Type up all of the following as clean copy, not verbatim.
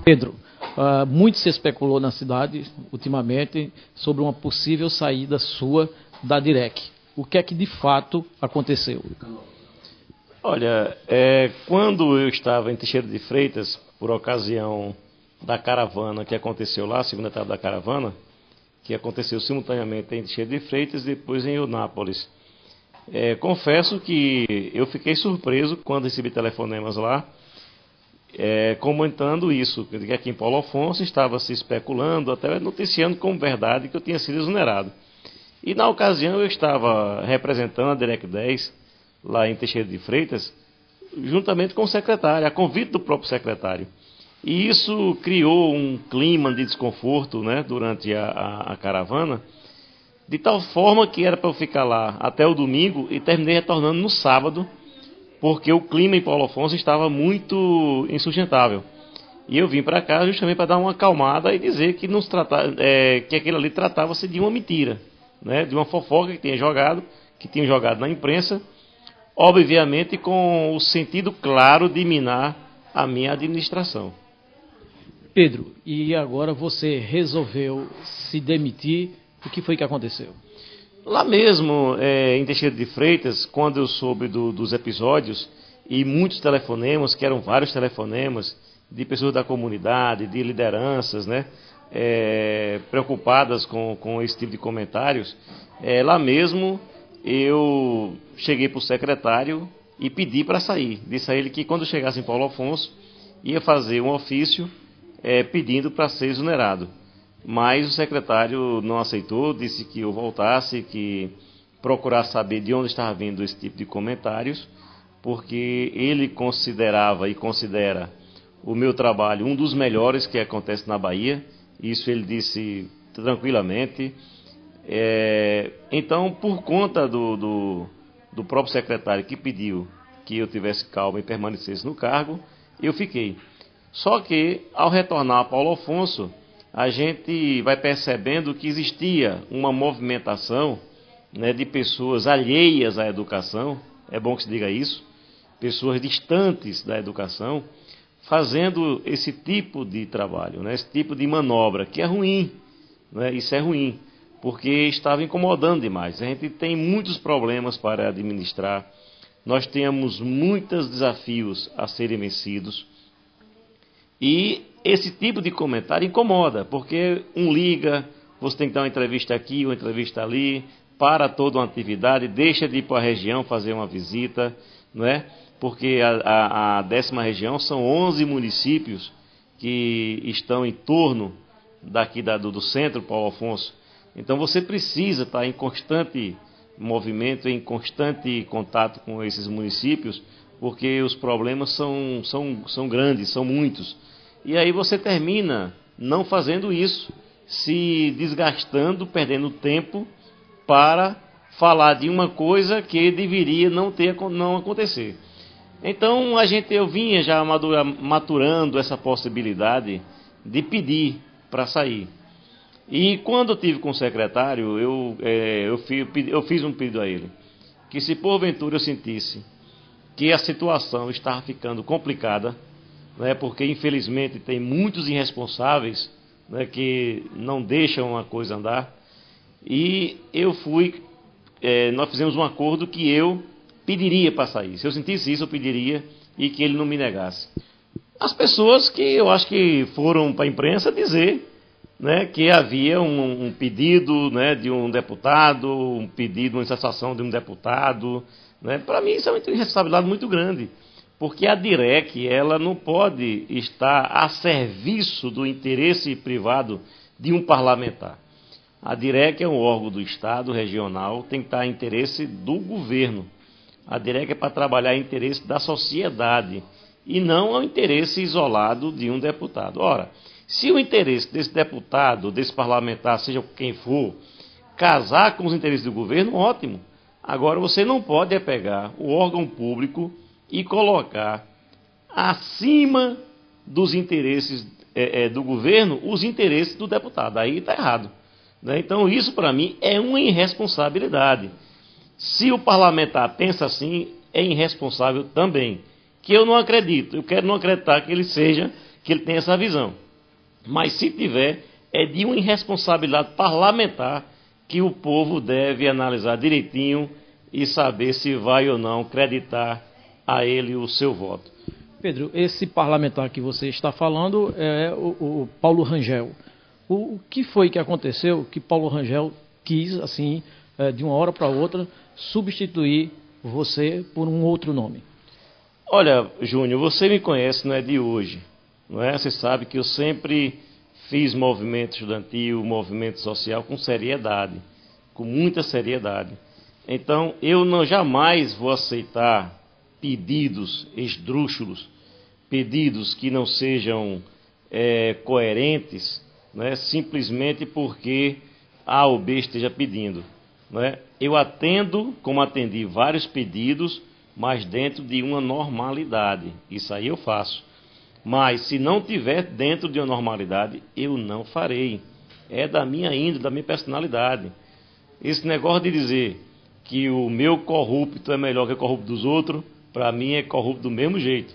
Pedro, muito se especulou na cidade, ultimamente, sobre uma possível saída sua da DIREC. O que é que de fato aconteceu? Olha, quando eu estava em Teixeira de Freitas, por ocasião da caravana que aconteceu lá, a segunda etapa da caravana, que aconteceu simultaneamente em Teixeira de Freitas e depois em Eunápolis. Confesso que eu fiquei surpreso quando recebi telefonemas lá, comentando isso, que aqui em Paulo Afonso estava se especulando, até noticiando como verdade que eu tinha sido exonerado. E na ocasião eu estava representando a DIREC 10, lá em Teixeira de Freitas, juntamente com o secretário, a convite do próprio secretário. E isso criou um clima de desconforto, né, durante a caravana, de tal forma que era para eu ficar lá até o domingo e terminei retornando no sábado, porque o clima em Paulo Afonso estava muito insustentável. E eu vim para cá justamente para dar uma acalmada e dizer que, que aquilo ali tratava-se de uma mentira, né, de uma fofoca que tinham jogado na imprensa, obviamente com o sentido claro de minar a minha administração. Pedro, e agora você resolveu se demitir, o que foi que aconteceu? Lá mesmo, em Teixeira de Freitas, quando eu soube dos episódios, e muitos telefonemas, que eram vários telefonemas, de pessoas da comunidade, de lideranças, né, preocupadas com esse tipo de comentários, lá mesmo eu cheguei para o secretário e pedi para sair. Disse a ele que quando chegasse em Paulo Afonso, ia fazer um ofício pedindo para ser exonerado. Mas o secretário não aceitou, disse que eu voltasse, que procurasse saber de onde estava vindo esse tipo de comentários, porque ele considerava e considera o meu trabalho um dos melhores que acontece na Bahia. Isso ele disse tranquilamente. Então, por conta do próprio secretário que pediu que eu tivesse calma e permanecesse no cargo, eu fiquei. Só que, ao retornar a Paulo Afonso, a gente vai percebendo que existia uma movimentação, né, de pessoas alheias à educação, é bom que se diga isso, pessoas distantes da educação, fazendo esse tipo de trabalho, né, esse tipo de manobra, que é ruim, né, isso é ruim, porque estava incomodando demais. A gente tem muitos problemas para administrar, nós temos muitos desafios a serem vencidos, e esse tipo de comentário incomoda, porque liga, você tem que dar uma entrevista aqui, uma entrevista ali, para toda uma atividade, deixa de ir para a região fazer uma visita, não é? Porque a 10ª região são 11 municípios que estão em torno daqui do centro, Paulo Afonso. Então você precisa estar em constante movimento, em constante contato com esses municípios, porque os problemas são grandes, são muitos. E aí você termina não fazendo isso, se desgastando, perdendo tempo para falar de uma coisa que deveria não acontecer. Então eu vinha já maturando essa possibilidade de pedir para sair. E quando eu tive com o secretário, eu fiz um pedido a ele, que se porventura eu sentisse que a situação estava ficando complicada, né, porque infelizmente tem muitos irresponsáveis, né, que não deixam a coisa andar, e nós fizemos um acordo que eu pediria para sair. Se eu sentisse isso, eu pediria, e que ele não me negasse. As pessoas que eu acho que foram para a imprensa dizer, né, que havia um pedido, né, de um deputado, um pedido, uma insatisfação de um deputado, né. Para mim isso é uma irresponsabilidade muito grande, porque a DIREC ela não pode estar a serviço do interesse privado de um parlamentar. A DIREC é um órgão do Estado regional, tem que estar em interesse do governo. A DIREC é para trabalhar em interesse da sociedade e não ao interesse isolado de um deputado. Ora, se o interesse desse deputado, desse parlamentar, seja quem for, casar com os interesses do governo, ótimo. Agora você não pode pegar o órgão público e colocar acima dos interesses do governo os interesses do deputado. Aí está errado, né? Então isso para mim é uma irresponsabilidade. Se o parlamentar pensa assim, é irresponsável também. Que eu não acredito, eu quero não acreditar que ele seja que ele tenha essa visão. Mas se tiver, é de uma irresponsabilidade parlamentar que o povo deve analisar direitinho e saber se vai ou não acreditar a ele o seu voto. Pedro, esse parlamentar que você está falando é o Paulo Rangel. O que foi que aconteceu que Paulo Rangel quis, assim, de uma hora para outra, substituir você por um outro nome? Olha, Júnior, você me conhece, não é de hoje, não é? Você sabe que eu sempre fiz movimento estudantil, movimento social com seriedade, com muita seriedade. Então, eu jamais vou aceitar pedidos esdrúxulos, pedidos que não sejam coerentes, né, simplesmente porque A ou B esteja pedindo. Né? Eu atendo, como atendi vários pedidos, mas dentro de uma normalidade. Isso aí eu faço. Mas se não tiver dentro de uma normalidade, eu não farei. É da minha índole, da minha personalidade. Esse negócio de dizer que o meu corrupto é melhor que o corrupto dos outros, para mim é corrupto do mesmo jeito.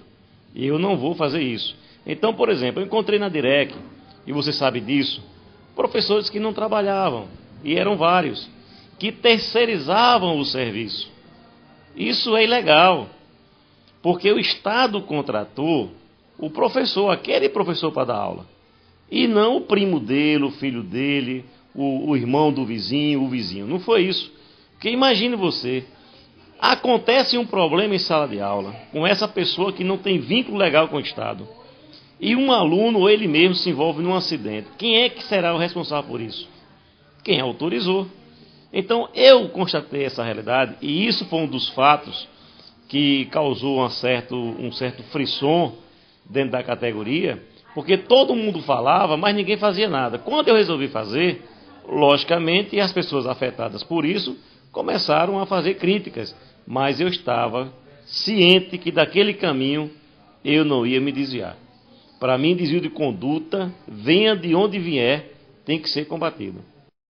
E eu não vou fazer isso. Então, por exemplo, eu encontrei na DIREC, e você sabe disso, professores que não trabalhavam, e eram vários, que terceirizavam o serviço. Isso é ilegal, porque o Estado contratou o professor, aquele professor para dar aula, e não o primo dele, o filho dele, o irmão do vizinho, o vizinho. Não foi isso. Porque imagine você, acontece um problema em sala de aula, com essa pessoa que não tem vínculo legal com o Estado, e um aluno ou ele mesmo se envolve num acidente. Quem é que será o responsável por isso? Quem autorizou. Então, eu constatei essa realidade, e isso foi um dos fatos que causou um certo frisson dentro da categoria, porque todo mundo falava, mas ninguém fazia nada. Quando eu resolvi fazer, logicamente, as pessoas afetadas por isso começaram a fazer críticas, mas eu estava ciente que daquele caminho eu não ia me desviar. Para mim, desvio de conduta, venha de onde vier, tem que ser combatido.